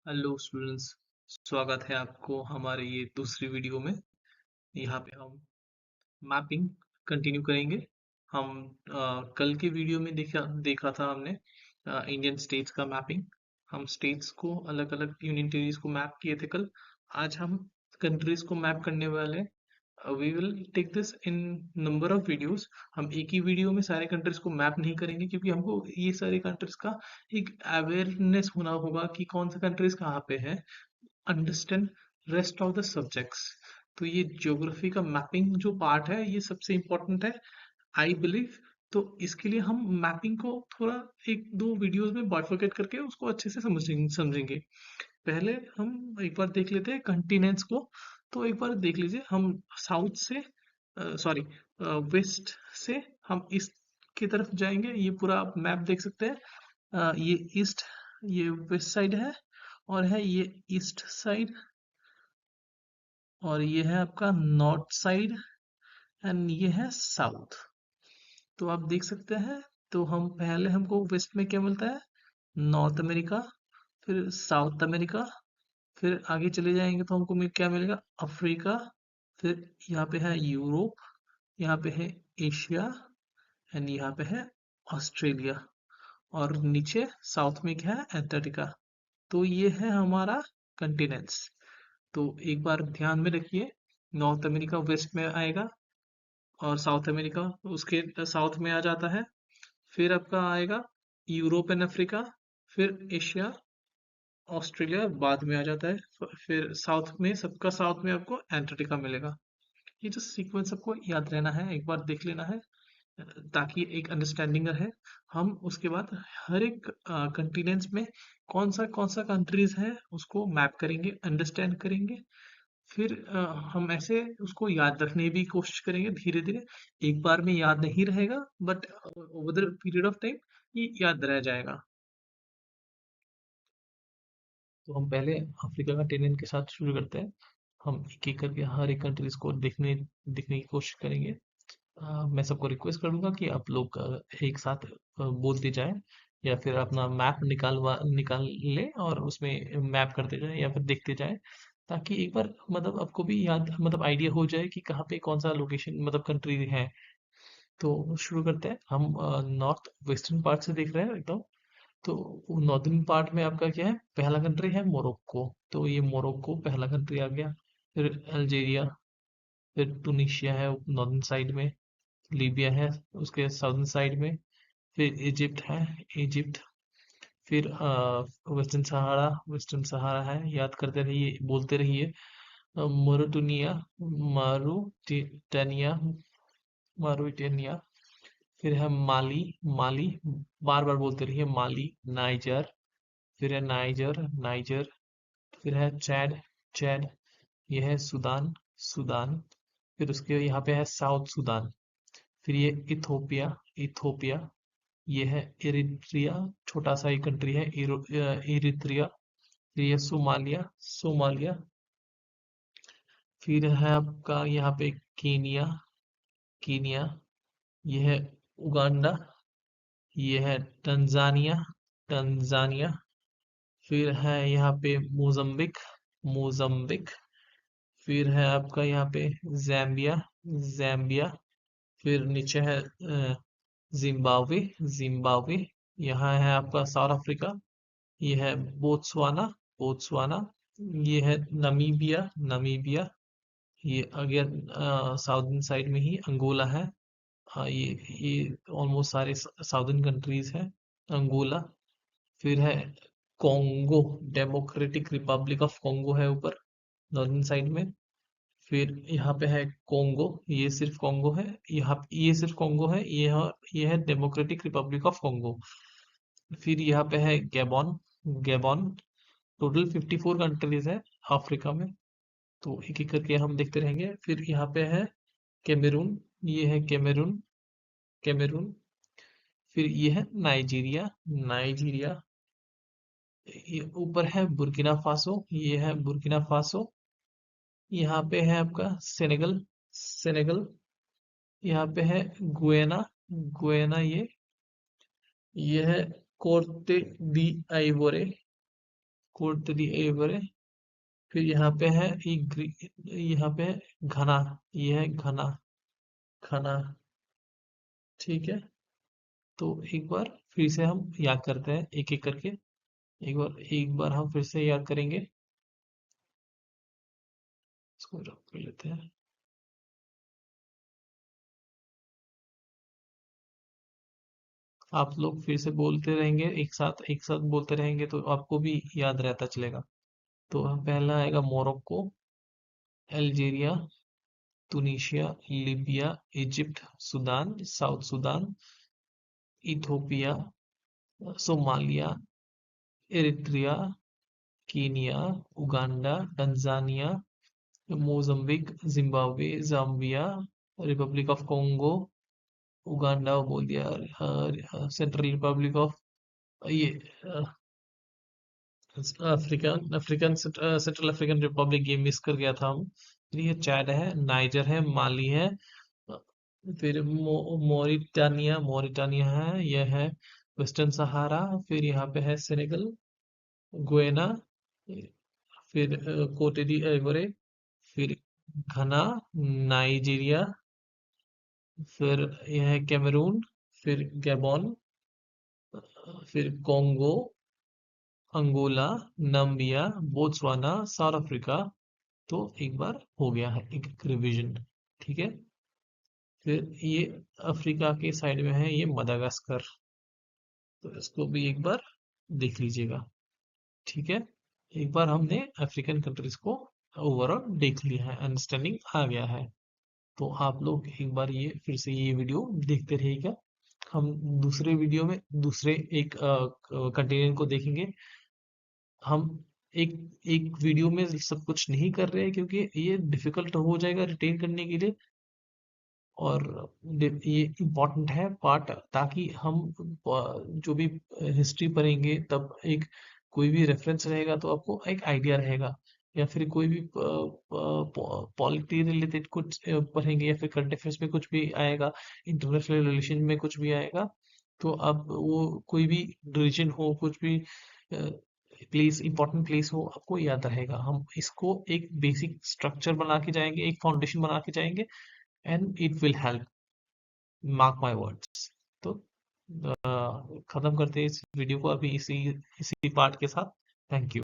Hello students. स्वागत है आपको हमारे ये दूसरी वीडियो में। यहाँ पे हम मैपिंग कंटिन्यू करेंगे। हम कल के वीडियो में देखा था हमने इंडियन स्टेट्स का मैपिंग। हम स्टेट्स को अलग अलग यूनियन टेरिटरीज को मैप किए थे कल। आज हम कंट्रीज को मैप करने वाले हैं। We will take this in number of videos. हम एक ही वीडियो में सारे कंट्रीज को मैप नहीं करेंगे क्योंकि हमको ये सारे कंट्रीज का एक अवेयरनेस होना होगा कि कौन सा कंट्रीज कहाँ पे है। Understand rest of the subjects. तो ये ज्योग्राफी का मैपिंग जो पार्ट है ये सबसे इम्पोर्टेंट है, आई बिलीव। तो इसके लिए हम मैपिंग को थोड़ा एक दो वीडियोस में बाइफरकेट करके उसको अच्छे से समझेंगे। पहले हम एक बार देख लेते हैं कंटिनेंट्स को। तो एक बार देख लीजिए, हम साउथ से सॉरी वेस्ट से हम ईस्ट की तरफ जाएंगे। ये पूरा आप मैप देख सकते हैं। ये ईस्ट, ये वेस्ट साइड है, और है ये ईस्ट साइड, और ये है आपका नॉर्थ साइड, एंड ये है साउथ। तो आप देख सकते हैं। तो हम पहले हमको वेस्ट में क्या मिलता है? नॉर्थ अमेरिका, फिर साउथ अमेरिका, फिर आगे चले जाएंगे तो हमको क्या मिलेगा? अफ्रीका, फिर यहाँ पे है यूरोप, यहाँ पे है एशिया, एंड यहाँ पे है ऑस्ट्रेलिया, और नीचे साउथ में क्या है? एंटार्क्टिका। तो ये है हमारा कंटिनेंट्स। तो एक बार ध्यान में रखिए, नॉर्थ अमेरिका वेस्ट में आएगा, और साउथ अमेरिका उसके साउथ में आ जाता है। फिर आपका आएगा यूरोप एंड अफ्रीका, फिर एशिया, ऑस्ट्रेलिया बाद में आ जाता है। फिर साउथ में, सबका साउथ में आपको एंटार्क्टिका मिलेगा। ये जो सीक्वेंस आपको याद रहना है, एक बार देख लेना है, ताकि एक अंडरस्टैंडिंग रहे। हम उसके बाद हर एक कंटिनेंट्स में कौन सा कंट्रीज है उसको मैप करेंगे, अंडरस्टैंड करेंगे। फिर हम ऐसे उसको याद रखने की कोशिश करेंगे धीरे धीरे। एक बार में याद नहीं रहेगा, but over the period of time ये याद रह जाएगा। तो हम पहले अफ्रीका कंटिनेंट के साथ शुरू करते हैं। हम एक एक करके हर एक कंट्रीज को देखने देखने की कोशिश करेंगे। मैं सबको रिक्वेस्ट करूंगा कि आप लोग एक साथ बोलते जाएं, या फिर अपना मैप निकाल ले और उसमें मैप करते जाएं या फिर देखते जाएं, ताकि एक बार मतलब आपको भी याद मतलब आइडिया हो जाए कि कहाँ पे कौन सा लोकेशन मतलब कंट्री है। तो शुरू करते हैं। हम नॉर्थ वेस्टर्न पार्ट से देख रहे हैं एकदम। तो नॉर्दर्न पार्ट में आपका क्या है? पहला कंट्री है मोरक्को। तो ये मोरक्को पहला कंट्री आ गया। फिर अल्जीरिया, फिर टूनिशिया है नॉर्दर्न साइड में, लीबिया है उसके साउदर्न साइड में, फिर इजिप्ट है, इजिप्ट। फिर वेस्टर्न सहारा है, याद करते रहिए, बोलते रहिए। मोरिटुनिया, मारूटिनिया, मारूटिनिया। फिर है माली, माली, बार बार बोलते रहिए, माली। नाइजर, फिर है नाइजर, नाइजर। फिर है चैड, चैड। यह है सूडान, सूडान। फिर उसके यहाँ पे है साउथ सूडान। फिर ये इथोपिया, इथोपिया। ये है इरिट्रिया, छोटा सा एक कंट्री है, इरिट्रिया। फिर ये सोमालिया, सोमालिया। फिर है आपका यहाँ पे केनिया, केनिया। ये है उगांडा। ये है तंजानिया, तंजानिया। फिर है यहाँ पे मोजम्बिक, मोजम्बिक। फिर है आपका यहाँ पे जैम्बिया, जैम्बिया। फिर नीचे है जिम्बाब्वे, जिम्बाब्वे। यहाँ है आपका साउथ अफ्रीका। ये है बोत्सवाना, बोत्सवाना। ये है नमीबिया, नमीबिया। ये अगेन साउदर्न साइड में ही अंगोला है। हाँ, ये ऑलमोस्ट सारे साउदर्न कंट्रीज हैं। अंगोला। फिर है Congo, democratic Republic of Congo है ऊपर नॉर्दर्न साइड में। फिर यहाँ पे है कॉन्गो, ये सिर्फ कॉन्गो है। यहाँ ये सिर्फ कॉन्गो है, ये है डेमोक्रेटिक रिपब्लिक ऑफ कॉन्गो। फिर यहाँ पे है गैबॉन, गैबॉन। टोटल 54 कंट्रीज है अफ्रीका में। तो एक एक करके हम देखते रहेंगे। फिर यहाँ पे है कैमरून, ये है कैमरून, कैमरून। फिर ये है नाइजीरिया, नाइजीरिया। ये ऊपर है बुर्किना फासो, ये है बुर्किना फासो। यहाँ पे है आपका सेनेगल, सेनेगल। यहाँ पे है गुएना, गुएना। ये है कोर्टे डी आइवोरे, कोर्ट दी एवरे। फिर यहाँ पे है यहाँ पे है घना, ये है घना, घना। ठीक है, तो एक बार फिर से हम याद करते हैं एक एक करके। एक बार हम फिर से याद करेंगे। इसको रब कर लेते हैं। आप लोग फिर से बोलते रहेंगे, एक साथ बोलते रहेंगे तो आपको भी याद रहता चलेगा। तो पहला आएगा Morocco, Algeria, Tunisia, Libya, Egypt, Sudan, south Sudan, Ethiopia, Somalia, Eritrea, Kenya, Uganda, Tanzania, Mozambique, Zimbabwe, Zambia, republic of Congo, Uganda बोल दिया, सेंट्रल रिपब्लिक ऑफ ये African African central African republic, ये मिस कर गया था हम। फिर ये चैड है, नाइजर है, माली है, अ, फिर मोरिटानिया मोरिटानिया है, यह है वेस्टर्न सहारा। फिर यहाँ पे है सेनेगल, गुयाना, फिर कोटे डी आइवोरे, फिर घना, नाइजीरिया, फिर यह है कैमरून, फिर गैबोन, फिर Congo, Angola, Namibia, Botswana, South Africa. तो एक बार हो गया है एक रिवीजन। ठीक है, फिर ये अफ्रीका के साइड में है ये मदागास्कर, तो इसको भी एक बार देख लीजिएगा। ठीक है, एक बार हमने अफ्रीकन कंट्रीज को ओवरऑल देख लिया है, अंडरस्टैंडिंग आ गया है। तो आप लोग एक बार ये फिर से ये वीडियो देखते रहिएगा। हम दूसरे वीडियो में दूसरे एक कंटेनेंट को देखेंगे। हम एक एक वीडियो में सब कुछ नहीं कर रहे हैं क्योंकि ये डिफिकल्ट हो जाएगा रिटेन करने के लिए। और ये इम्पोर्टेंट है पार्ट, ताकि हम जो भी हिस्ट्री पढ़ेंगे तब एक कोई भी रेफरेंस रहेगा तो आपको एक आइडिया रहेगा। या फिर कोई भी पॉलिटी रिलेटेड कुछ पढ़ेंगे, या फिर करंट अफेयर्स में कुछ भी आएगा, इंटरनेशनल रिलेशन में कुछ भी आएगा, तो अब वो कोई भी रीजन हो, कुछ भी प्लेस, इंपॉर्टेंट प्लेस हो, आपको याद रहेगा। हम इसको एक बेसिक स्ट्रक्चर बना के जाएंगे, एक फाउंडेशन बना के जाएंगे, and it will help, mark my words. तो खत्म करते हैं इस वीडियो को अभी इसी इसी पार्ट के साथ। Thank you.